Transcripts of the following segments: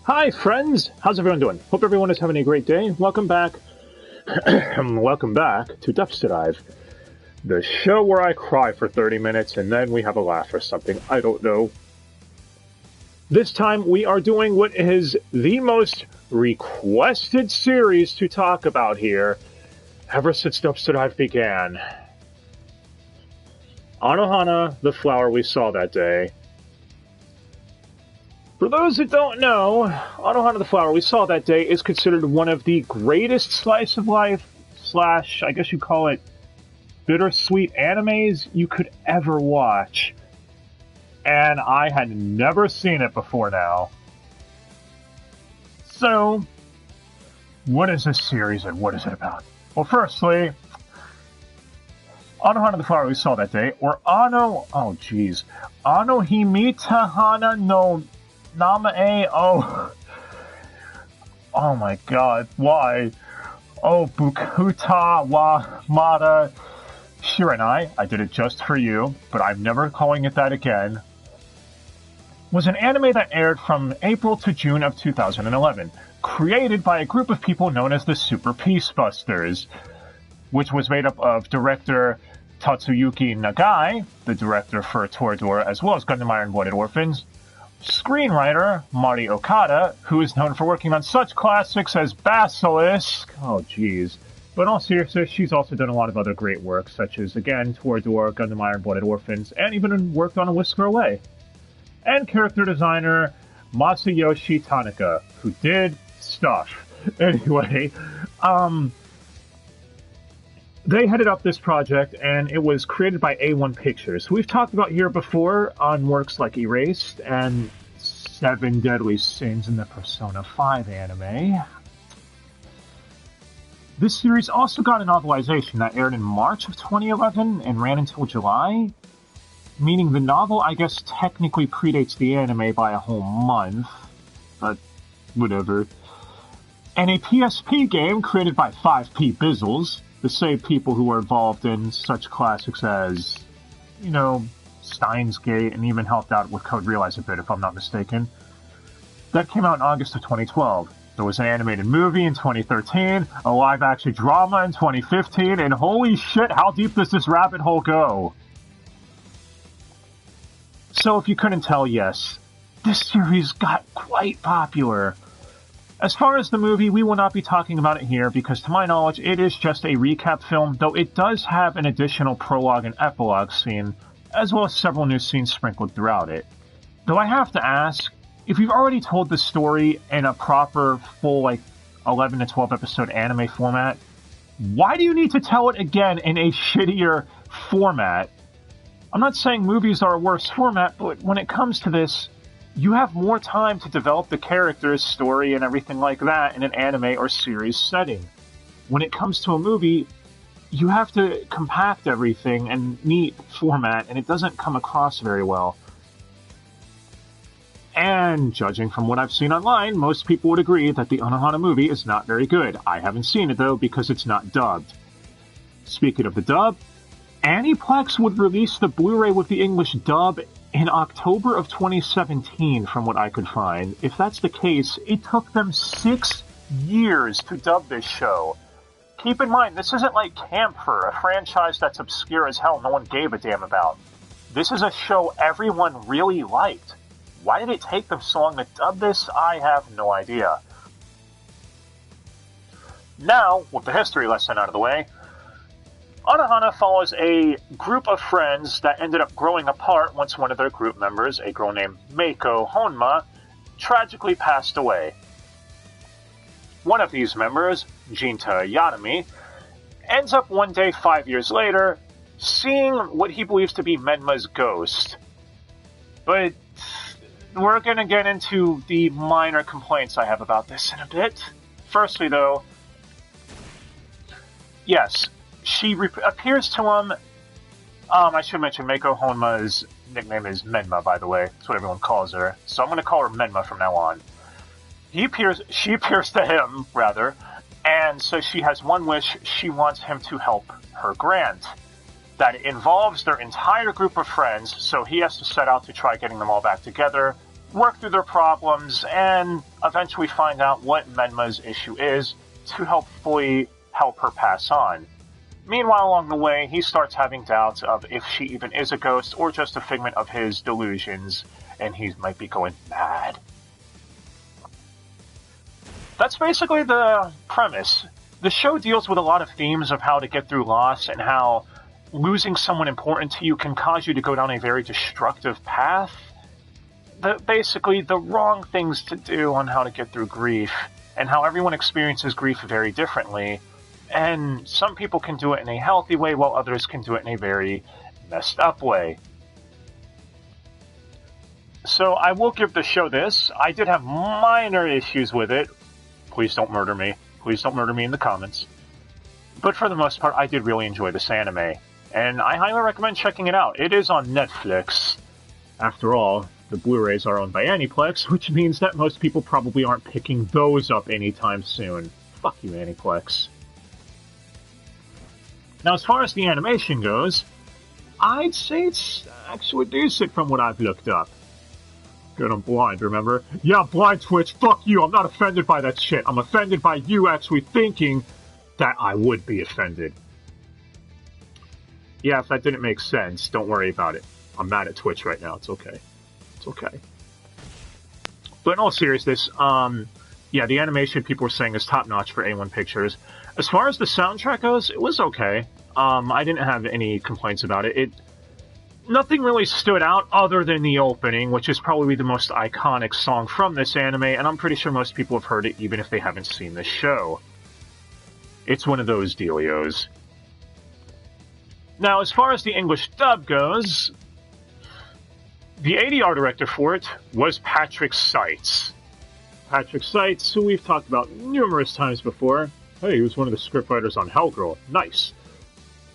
Hi, friends! How's everyone doing? Hope everyone is having a great day. Welcome back. Welcome back to Dubster Dive, the show where I cry for 30 minutes and then we have a laugh or something. I don't know. This time we are doing what is the most requested series to talk about here ever since Dubster Dive began. Anohana, the flower we saw that day. For those that don't know, Anohana the Flower we saw that day is considered one of the greatest slice of life / I guess you call it bittersweet animes you could ever watch. And I had never seen it before now. So, what is this series and what is it about? Well, firstly, Anohana the Flower we saw that day, or Anohimitahana no Namae, oh my god, why? Oh, Bukuta wa Mada Shiranai, I did it just for you, but I'm never calling it that again, was an anime that aired from April to June of 2011, created by a group of people known as the Super Peace Busters, which was made up of director Tatsuyuki Nagai, the director for Toradora, as well as Gundam Iron Blooded Orphans, screenwriter Mari Okada, who is known for working on such classics as Basilisk. Oh, jeez. But in all seriousness, she's also done a lot of other great work, such as, again, Toradora, Gundam Iron Blooded Orphans, and even worked on A Whisker Away. And character designer Masayoshi Tanaka, who did stuff. Anyway, they headed up this project, and it was created by A1 Pictures, who we've talked about here before on works like Erased and Seven Deadly Sins in the Persona 5 anime. This series also got a novelization that aired in March of 2011 and ran until July, meaning the novel, I guess, technically predates the anime by a whole month, but whatever. And a PSP game created by 5P Bizzles, the same people who were involved in such classics as, Steins Gate, and even helped out with Code Realize a bit, if I'm not mistaken. That came out in August of 2012. There was an animated movie in 2013, a live-action drama in 2015, and holy shit, how deep does this rabbit hole go? So if you couldn't tell, yes, this series got quite popular. As far as the movie, we will not be talking about it here because, to my knowledge, it is just a recap film, though it does have an additional prologue and epilogue scene, as well as several new scenes sprinkled throughout it. Though I have to ask, if you've already told the story in a proper, full, 11 to 12 episode anime format, why do you need to tell it again in a shittier format? I'm not saying movies are a worse format, but when it comes to this, you have more time to develop the character's story and everything like that in an anime or series setting. When it comes to a movie, you have to compact everything in neat format, and it doesn't come across very well. And judging from what I've seen online, most people would agree that the Anohana movie is not very good. I haven't seen it, though, because it's not dubbed. Speaking of the dub, Aniplex would release the Blu-ray with the English dub in October of 2017, from what I could find. If that's the case, it took them 6 years to dub this show. Keep in mind, this isn't like Camphor, a franchise that's obscure as hell no one gave a damn about. This is a show everyone really liked. Why did it take them so long to dub this? I have no idea. Now, with the history lesson out of the way, Anohana follows a group of friends that ended up growing apart once one of their group members, a girl named Meiko Honma, tragically passed away. One of these members, Jinta Yanami, ends up one day 5 years later seeing what he believes to be Medma's ghost. But we're going to get into the minor complaints I have about this in a bit. Firstly, though, yes, she appears to him. I should mention Meiko Honma's nickname is Medma, by the way. That's what everyone calls her. So I'm going to call her Medma from now on. She appears to him, rather, and so she has one wish. She wants him to help her grant. That involves their entire group of friends, so he has to set out to try getting them all back together work through their problems, and eventually find out what Medma's issue is to hopefully help her pass on. Meanwhile, along the way, he starts having doubts of if she even is a ghost or just a figment of his delusions, and he might be going mad. That's basically the premise. The show deals with a lot of themes of how to get through loss and how losing someone important to you can cause you to go down a very destructive path. Basically, the wrong things to do on how to get through grief, and how everyone experiences grief very differently. And some people can do it in a healthy way, while others can do it in a very messed up way. So I will give the show this. I did have minor issues with it. Please don't murder me. Please don't murder me in the comments. But for the most part, I did really enjoy this anime. And I highly recommend checking it out. It is on Netflix. After all, the Blu-rays are owned by Aniplex, which means that most people probably aren't picking those up anytime soon. Fuck you, Aniplex. Now, as far as the animation goes, I'd say it's actually decent from what I've looked up. Good, I'm blind, remember? Yeah, blind Twitch, fuck you, I'm not offended by that shit. I'm offended by you actually thinking that I would be offended. Yeah, if that didn't make sense, don't worry about it. I'm mad at Twitch right now, it's okay. It's okay. But in all seriousness, yeah, the animation people were saying is top-notch for A1 Pictures. As far as the soundtrack goes, it was okay. I didn't have any complaints about it. Nothing really stood out other than the opening, which is probably the most iconic song from this anime, and I'm pretty sure most people have heard it even if they haven't seen the show. It's one of those dealios. Now, as far as the English dub goes, the ADR director for it was Patrick Seitz. Patrick Seitz, who we've talked about numerous times before. Hey, he was one of the scriptwriters on Hellgirl. Nice.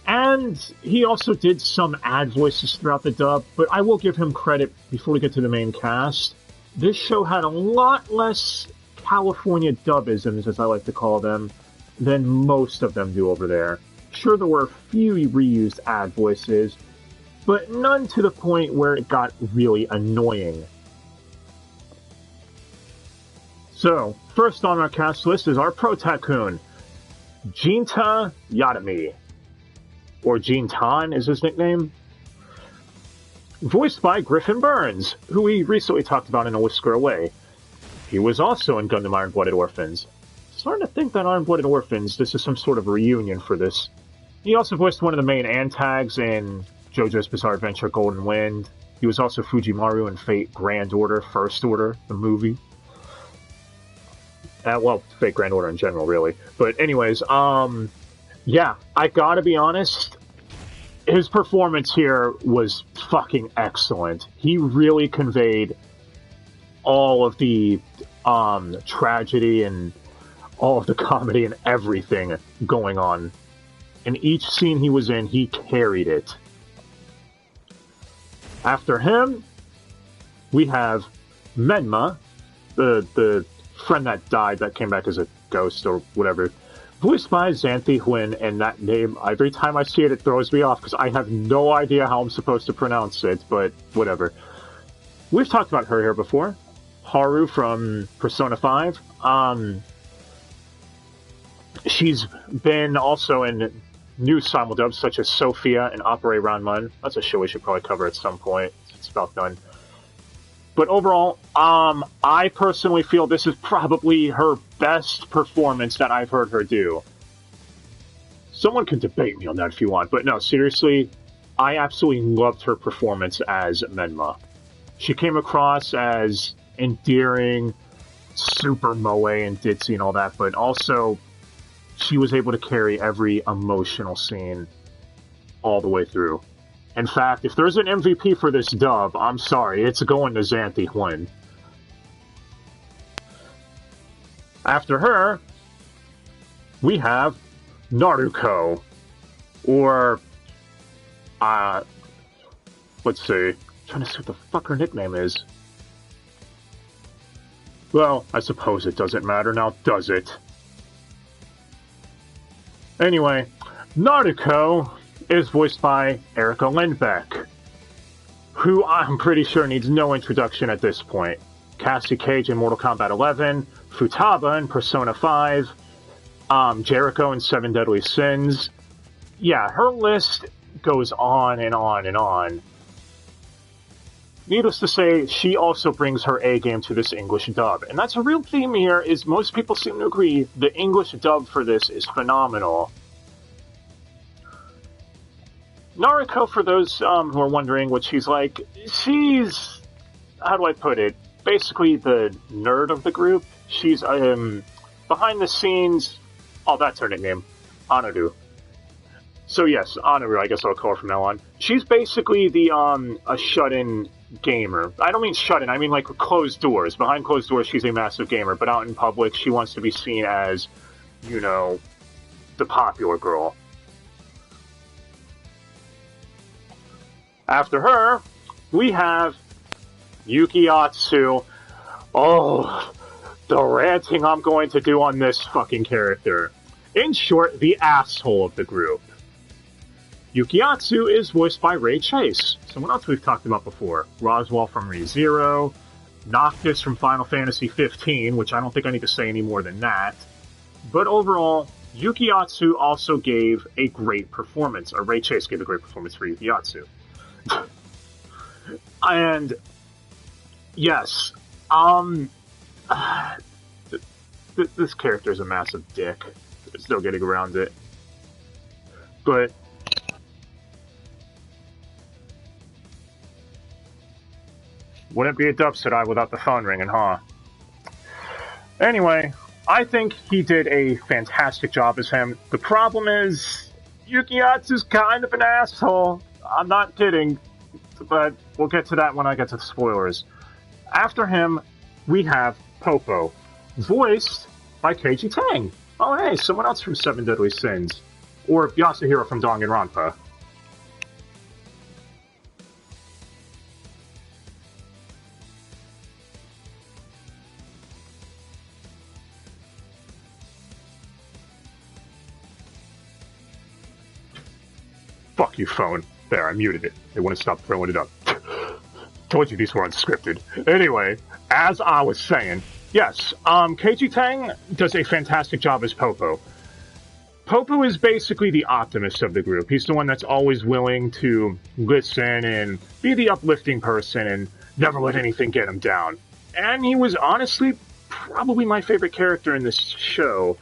And he also did some ad voices throughout the dub, but I will give him credit before we get to the main cast. This show had a lot less California dubisms, as I like to call them, than most of them do over there. Sure, there were a few reused ad voices, but none to the point where it got really annoying. So, first on our cast list is our pro-tycoon, Jinta Yatami. Or Jintan is his nickname. Voiced by Griffin Burns, who we recently talked about in A Whisker Away. He was also in Gundam Iron-Blooded Orphans. Starting to think that Iron-Blooded Orphans, this is some sort of reunion for this. He also voiced one of the main antags in JoJo's Bizarre Adventure Golden Wind. He was also Fujimaru in Fate Grand Order, First Order, the movie. Well, Fate Grand Order in general, really. But anyways, yeah, I gotta be honest, his performance here was fucking excellent. He really conveyed all of the tragedy and all of the comedy and everything going on. In each scene he was in, he carried it. After him, we have Medma, the friend that died that came back as a ghost or whatever. Voiced by Xanthi Huynh, and that name, every time I see it, it throws me off, because I have no idea how I'm supposed to pronounce it, but whatever. We've talked about her here before. Haru from Persona 5. She's been also in new simuldubs, such as Sophia and Opera Ranman. That's a show we should probably cover at some point. It's about done. But overall, I personally feel this is probably her best performance that I've heard her do. Someone can debate me on that if you want, but no, seriously, I absolutely loved her performance as Medma. She came across as endearing, super moe and ditzy and all that, but also she was able to carry every emotional scene all the way through. In fact, if there's an MVP for this dub, I'm sorry, it's going to Xanthi Huynh. After her, we have Naruko, or, let's see, I'm trying to see what the fuck her nickname is. Well, I suppose it doesn't matter now, does it? Anyway, Naruko is voiced by Erika Lindbeck. who I'm pretty sure needs no introduction at this point. Cassie Cage in Mortal Kombat 11, Futaba in Persona 5, Jericho in Seven Deadly Sins. Yeah, her list goes on and on and on. Needless to say, she also brings her A game to this English dub. And that's a real theme here, is most people seem to agree the English dub for this is phenomenal. Naruko, for those who are wondering what she's like, she's, how do I put it, basically the nerd of the group. She's behind the scenes, oh, that's her nickname, Anohana. So yes, Anohana, I guess I'll call her from now on. She's basically the a shut-in gamer. I don't mean shut-in, I mean like closed doors. Behind closed doors, she's a massive gamer, but out in public, she wants to be seen as, you know, the popular girl. After her, we have Yukiyatsu. Oh, the ranting I'm going to do on this fucking character. In short, the asshole of the group. Yukiyatsu is voiced by Ray Chase, someone else we've talked about before. Roswell from ReZero, Noctis from Final Fantasy XV, which I don't think I need to say any more than that. But overall, Yukiyatsu also gave a great performance, or Ray Chase gave a great performance for Yukiyatsu. And, yes, this character is a massive dick. There's no getting around it. But wouldn't be a Dubster without the phone ringing, huh? Anyway, I think he did a fantastic job as him. The problem is, Yukiyatsu's kind of an asshole. I'm not kidding, but we'll get to that when I get to the spoilers. After him, we have Popo, voiced by Keiji Tang. Oh hey, someone else from Seven Deadly Sins. Or Yasuhiro from Danganronpa. Fuck you, phone. There, I muted it. They wouldn't stop throwing it up. Told you these were unscripted. Anyway, as I was saying, yes, Keiji Tang does a fantastic job as Popo. Popo is basically the optimist of the group. He's the one that's always willing to listen and be the uplifting person and never let anything get him down. And he was honestly probably my favorite character in this show.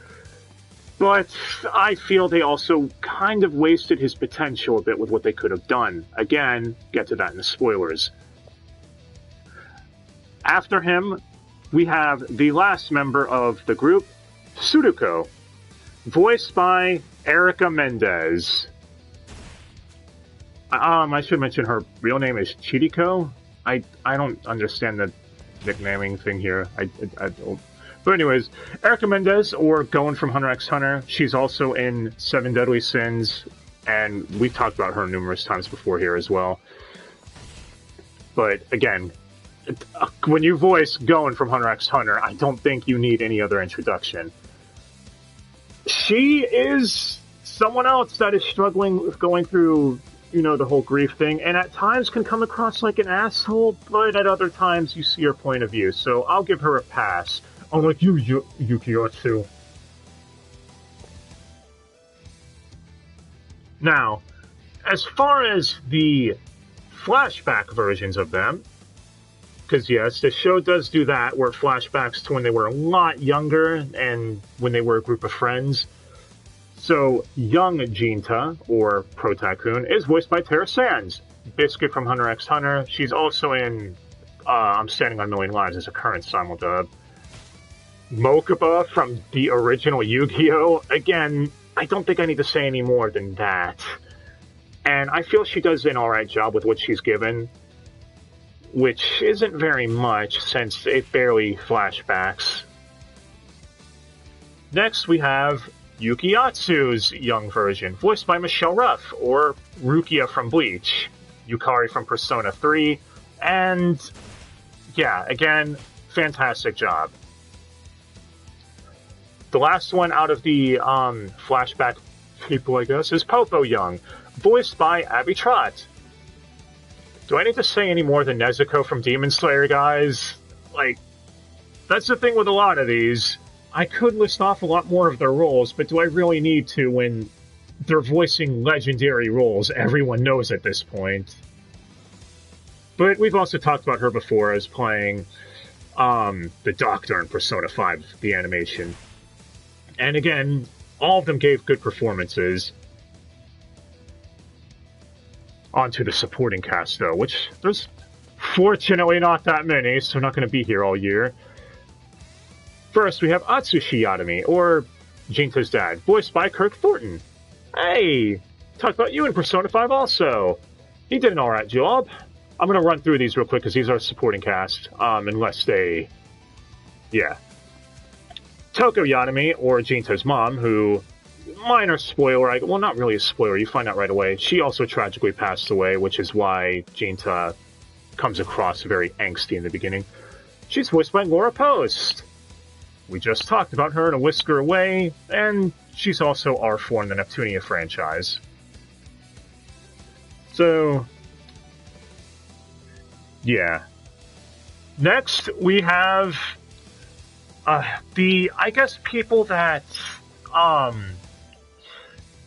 But I feel they also kind of wasted his potential a bit with what they could have done. Again, get to that in the spoilers. After him, we have the last member of the group, Sudoku, voiced by Erica Mendez. I should mention her real name is Chihiko. I don't understand the nicknaming thing here. I don't. But anyways, Erica Mendez, or Gon from Hunter x Hunter, she's also in Seven Deadly Sins, and we've talked about her numerous times before here as well. But again, when you voice Gon from Hunter x Hunter, I don't think you need any other introduction. She is someone else that is struggling with going through, you know, the whole grief thing, and at times can come across like an asshole, but at other times you see her point of view, so I'll give her a pass. Unlike you, Yukiyatsu. Now, as far as the flashback versions of them, because yes, the show does do that, where flashbacks to when they were a lot younger and when they were a group of friends. So, young Jinta, or Pro Tycoon, is voiced by Tara Sands, Biscuit from Hunter x Hunter. She's also in I'm Standing on a Million Lives as a current simuldub. Mokuba from the original Yu-Gi-Oh! Again, I don't think I need to say any more than that. And I feel she does an alright job with what she's given, which isn't very much since it barely flashbacks. Next we have Yukiyatsu's young version, voiced by Michelle Ruff, or Rukia from Bleach, Yukari from Persona 3, and yeah, again, fantastic job. The last one out of the flashback people, I guess, is Popo Young, voiced by Abby Trott. Do I need to say any more than Nezuko from Demon Slayer, guys? Like, that's the thing with a lot of these. I could list off a lot more of their roles, but do I really need to when they're voicing legendary roles everyone knows at this point? But we've also talked about her before as playing the Doctor in Persona 5, the animation. And again, all of them gave good performances. Onto the supporting cast, though, which there's fortunately not that many, so not going to be here all year. First, we have Atsushi Yadami, or Jinta's dad, voiced by Kirk Thornton. Hey! Talked about you in Persona 5 also. He did an alright job. I'm going to run through these real quick because these are supporting cast, unless they... Yeah. Toko Yadami, or Jinta's mom, who... Minor spoiler, well, not really a spoiler, you find out right away. She also tragically passed away, which is why Jinta comes across very angsty in the beginning. She's voiced by Laura Post. We just talked about her in A Whisker Away, and she's also R4 in the Neptunia franchise. So, yeah. Next, we have I guess, people that,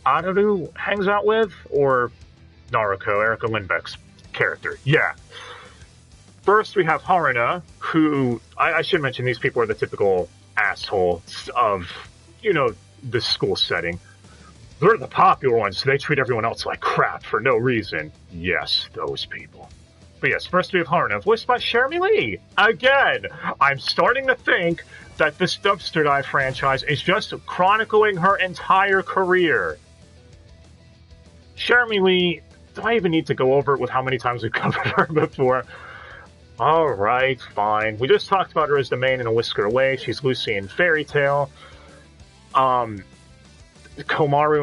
Adaru hangs out with, or Naruko, Erika Lindbeck's character. Yeah. First, we have Haruna, who, I should mention these people are the typical assholes of, the school setting. They're the popular ones, so they treat everyone else like crap for no reason. Yes, those people. But yes, first we have Haruna, voiced by Jeremy Lee. Again, I'm starting to think that this Dubster Dive franchise is just chronicling her entire career. Jeremy Lee, do I even need to go over it with how many times we've covered her before? Alright, fine. We just talked about her as the main in A Whisker Away. She's Lucy in Fairy Tail. Komaru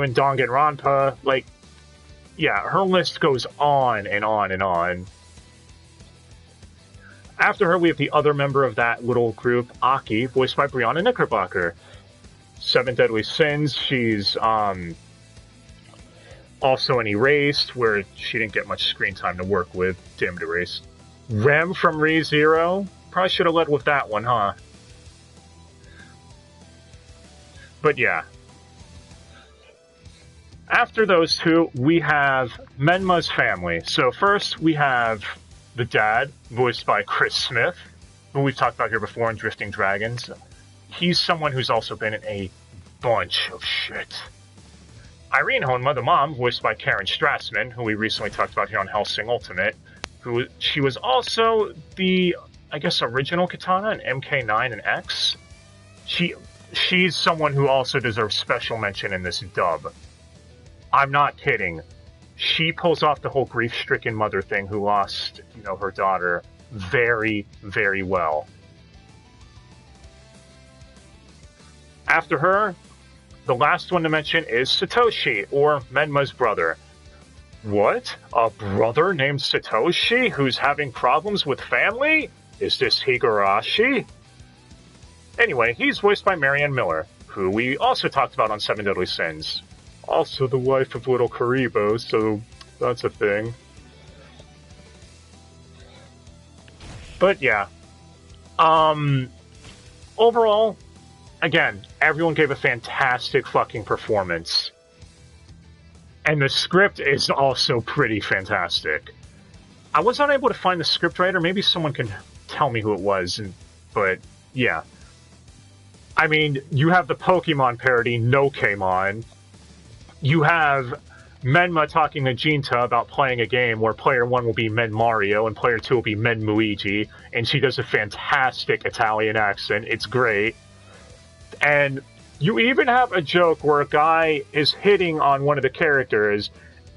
and Danganronpa. Like, yeah, her list goes on and on and on. After her, we have the other member of that little group, Aki, voiced by Brianna Knickerbocker. Seven Deadly Sins, she's also in Erased, where she didn't get much screen time to work with. Damn it, Erased. Rem from Re:Zero? Probably should have led with that one, huh? But yeah. After those two, we have Medma's family. So first, we have the dad, voiced by Chris Smith, who we've talked about here before in Drifting Dragons. He's someone who's also been in a bunch of shit. Irene Honma, the mom, voiced by Karen Strassman, who we recently talked about here on Hellsing Ultimate, she was also the, I guess, original Katana in MK9 and X. She's someone who also deserves special mention in this dub. I'm not kidding. She pulls off the whole grief-stricken mother thing who lost, her daughter very, very well. After her, the last one to mention is Satoshi, or Medma's brother. What? A brother named Satoshi who's having problems with family? Is this Higurashi? Anyway, he's voiced by Marianne Miller, who we also talked about on Seven Deadly Sins. Also the wife of Little Karibo, so that's a thing. But yeah. Overall, again, everyone gave a fantastic fucking performance. And the script is also pretty fantastic. I was unable to find the scriptwriter. Maybe someone can tell me who it was. But, yeah. I mean, you have the Pokemon parody, No-Kamon. You have Medma talking to Jinta about playing a game where player 1 will be Med Mario and player 2 will be Med Luigi. And she does a fantastic Italian accent. It's great. And you even have a joke where a guy is hitting on one of the characters,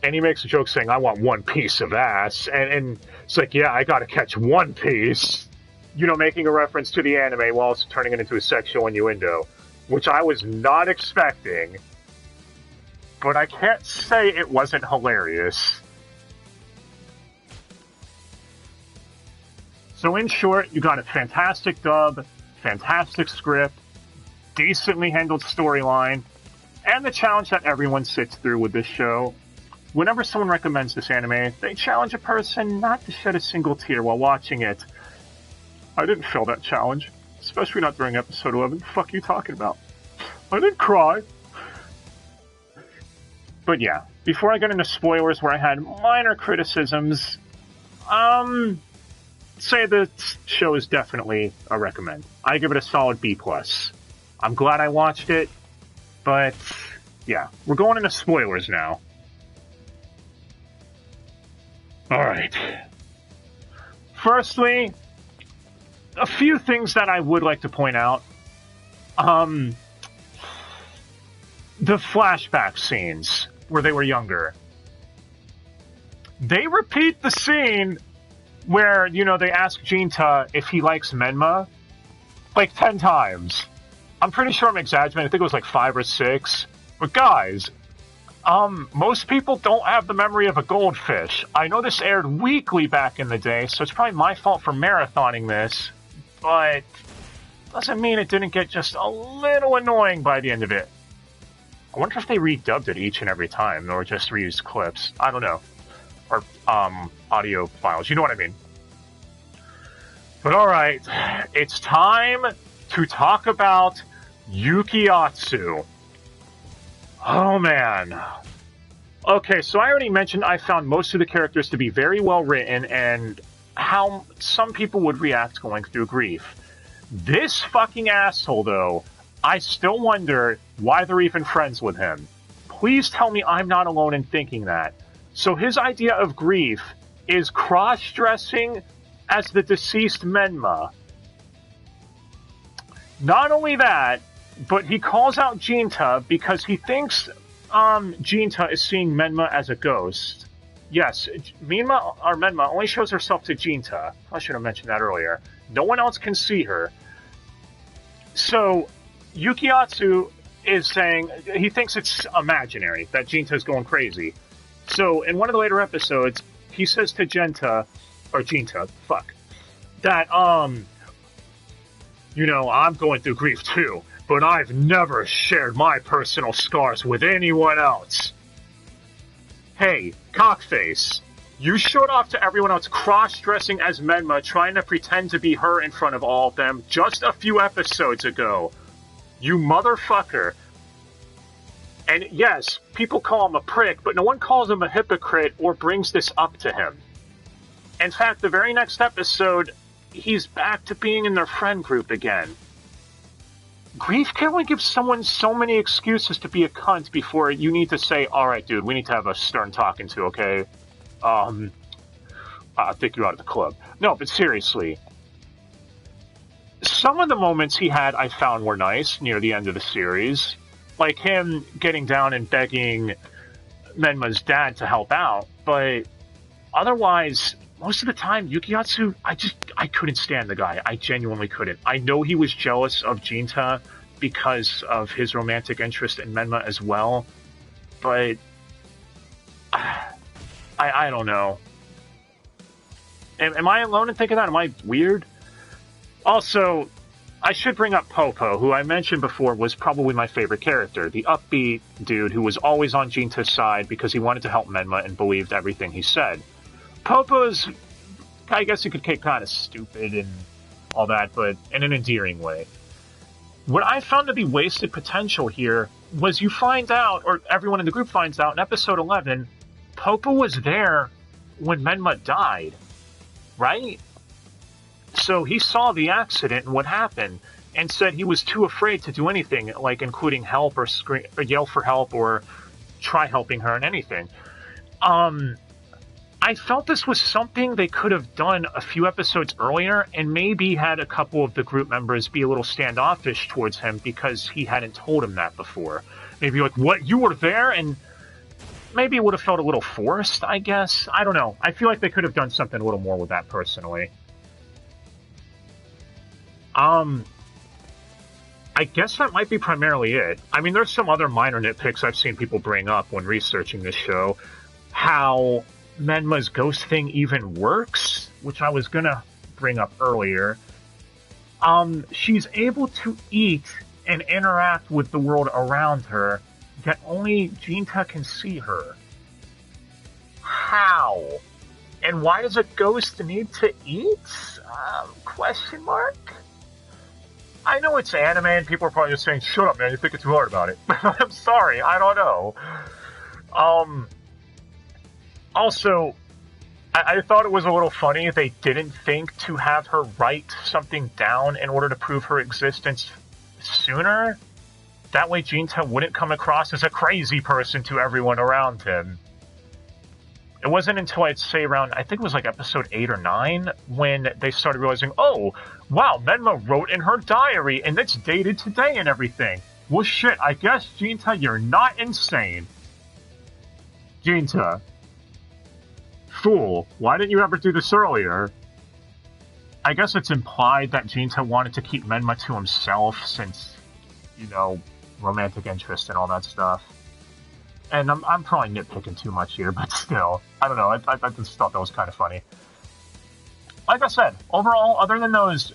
and he makes a joke saying, I want one piece of ass. And it's like, yeah, I gotta catch one piece. Making a reference to the anime while also turning it into a sexual innuendo. Which I was not expecting. But I can't say it wasn't hilarious. So in short, you got a fantastic dub, fantastic script, decently handled storyline, and the challenge that everyone sits through with this show. whenever someone recommends this anime, they challenge a person not to shed a single tear while watching it. I didn't fail that challenge, especially not during episode 11. Fuck you talking about? I didn't cry. But yeah, before I get into spoilers where I had minor criticisms, say the show is definitely a recommend. I give it a solid B+. I'm glad I watched it, but yeah, we're going into spoilers now. Alright. Firstly, a few things that I would like to point out. The flashback scenes where they were younger. They repeat the scene where, they ask Jinta if he likes Medma like 10 times. I'm pretty sure I'm exaggerating. I think it was like 5 or 6. But guys, most people don't have the memory of a goldfish. I know this aired weekly back in the day, so it's probably my fault for marathoning this, but doesn't mean it didn't get just a little annoying by the end of it. I wonder if they redubbed it each and every time, or just reused clips. I don't know. Or, audio files. You know what I mean. But alright, it's time to talk about Yukiyatsu. Oh man. Okay, so I already mentioned I found most of the characters to be very well written and how some people would react going through grief. This fucking asshole, though, I still wonder why they're even friends with him. Please tell me I'm not alone in thinking that. So his idea of grief is cross-dressing as the deceased Medma. Not only that, but he calls out Jinta because he thinks Jinta is seeing Medma as a ghost. Yes, Medma only shows herself to Jinta. I should have mentioned that earlier. No one else can see her. So, Yukiyatsu is saying he thinks it's imaginary, that Jinta's going crazy. So, in one of the later episodes, he says to Jinta, that, I'm going through grief too, but I've never shared my personal scars with anyone else. Hey, cockface, you showed off to everyone else cross-dressing as Medma, trying to pretend to be her in front of all of them just a few episodes ago. You motherfucker. And yes, people call him a prick, but no one calls him a hypocrite or brings this up to him. In fact, the very next episode, he's back to being in their friend group again. Grief can only give someone so many excuses to be a cunt before you need to say, alright dude, we need to have a stern talking to, okay? I'll take you out of the club. No, but seriously. Some of the moments he had I found were nice near the end of the series. Like him getting down and begging Menma's dad to help out, but otherwise, most of the time, Yukiyatsu, I couldn't stand the guy. I genuinely couldn't. I know he was jealous of Jinta because of his romantic interest in Medma as well, but I don't know. Am I alone in thinking that? Am I weird? Also, I should bring up Popo, who I mentioned before was probably my favorite character. The upbeat dude who was always on Jinta's side because he wanted to help Medma and believed everything he said. Popo's, I guess you could get kind of stupid and all that, but in an endearing way. What I found to be wasted potential here was you find out, or everyone in the group finds out, in episode 11, Popo was there when Medma died, right? So he saw the accident and what happened, and said he was too afraid to do anything, like including help or scream, or yell for help or try helping her in anything. I felt this was something they could have done a few episodes earlier and maybe had a couple of the group members be a little standoffish towards him because he hadn't told him that before. Maybe like, what, you were there? And maybe it would have felt a little forced, I guess. I don't know. I feel like they could have done something a little more with that personally. I guess that might be primarily it. I mean, there's some other minor nitpicks I've seen people bring up when researching this show. How Menma's ghost thing even works, which I was gonna bring up earlier. She's able to eat and interact with the world around her, yet only Jinta can see her. How? And why does a ghost need to eat? Question mark? I know it's anime and people are probably just saying, shut up man, you're thinking too hard about it. I'm sorry, I don't know. Also, I thought it was a little funny they didn't think to have her write something down in order to prove her existence sooner. That way Jinta wouldn't come across as a crazy person to everyone around him. It wasn't until I'd say around, I think it was like episode 8 or 9, when they started realizing, oh, wow, Medma wrote in her diary, and it's dated today and everything. Well shit, I guess, Jinta, you're not insane. Jinta. Fool, why didn't you ever do this earlier? I guess it's implied that Jinta wanted to keep Medma to himself since, you know, romantic interest and all that stuff. And I'm probably nitpicking too much here, but still. I don't know, I just thought that was kind of funny. Like I said, overall, other than those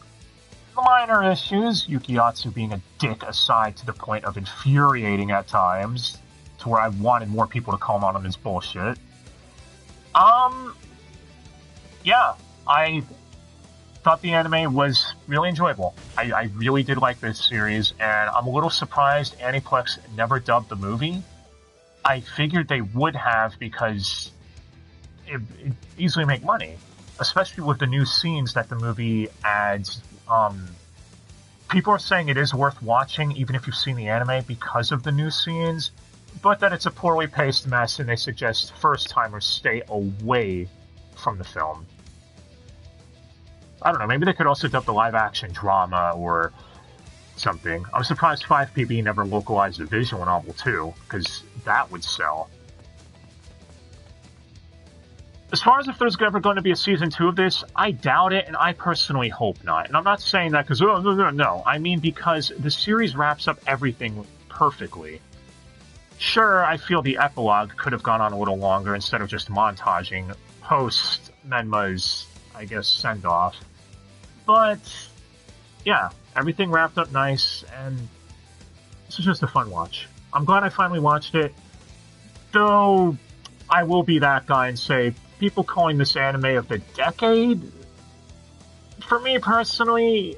minor issues, Yukiyatsu being a dick aside to the point of infuriating at times, to where I wanted more people to call him out on his bullshit. Yeah, I thought the anime was really enjoyable. I really did like this series, and I'm a little surprised Aniplex never dubbed the movie. I figured they would have because it easily make money, especially with the new scenes that the movie adds. People are saying it is worth watching even if you've seen the anime because of the new scenes, but that it's a poorly paced mess and they suggest first-timers stay away from the film. I don't know, maybe they could also dub the live-action drama or something. I'm surprised 5PB never localized the visual novel too, because that would sell. As far as if there's ever going to be a season 2 of this, I doubt it, and I personally hope not. And I'm not saying that because, oh, no. I mean because the series wraps up everything perfectly. Sure, I feel the epilogue could have gone on a little longer instead of just montaging post Medma's, I guess, send-off. But, yeah, everything wrapped up nice, and this was just a fun watch. I'm glad I finally watched it, though I will be that guy and say, people calling this anime of the decade? For me personally,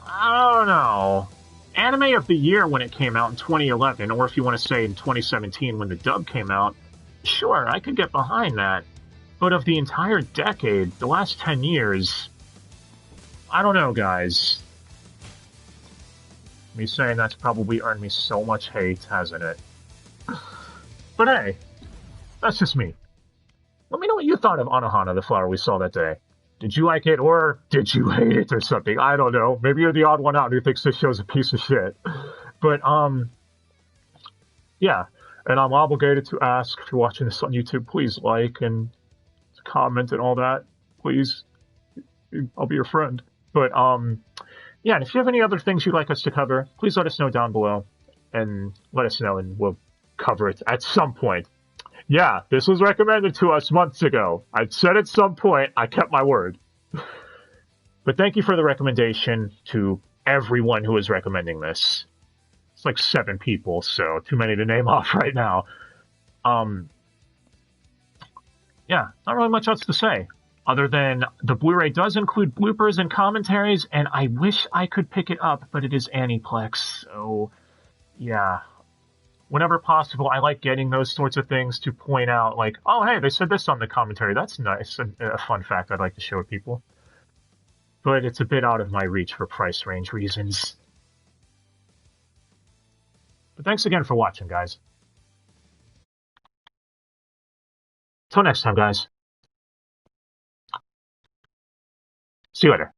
I don't know. Anime of the year when it came out in 2011, or if you want to say in 2017 when the dub came out, sure, I could get behind that. But of the entire decade, the last 10 years, I don't know, guys. Me saying that's probably earned me so much hate, hasn't it? But hey, that's just me. Let me know what you thought of Anohana, the flower we saw that day. Did you like it, or did you hate it, or something? I don't know. Maybe you're the odd one out who thinks this show's a piece of shit. But, yeah. And I'm obligated to ask, if you're watching this on YouTube, please like and comment and all that. Please. I'll be your friend. But, yeah, and if you have any other things you'd like us to cover, please let us know down below. And let us know, and we'll cover it at some point. Yeah, this was recommended to us months ago. I said at some point, I kept my word. But thank you for the recommendation to everyone who is recommending this. It's like 7 people, so too many to name off right now. Yeah, not really much else to say. Other than the Blu-ray does include bloopers and commentaries, and I wish I could pick it up, but it is Aniplex, so yeah. Whenever possible, I like getting those sorts of things to point out, like, oh, hey, they said this on the commentary. That's nice. A fun fact I'd like to show people. But it's a bit out of my reach for price range reasons. But thanks again for watching, guys. Till next time, guys. See you later.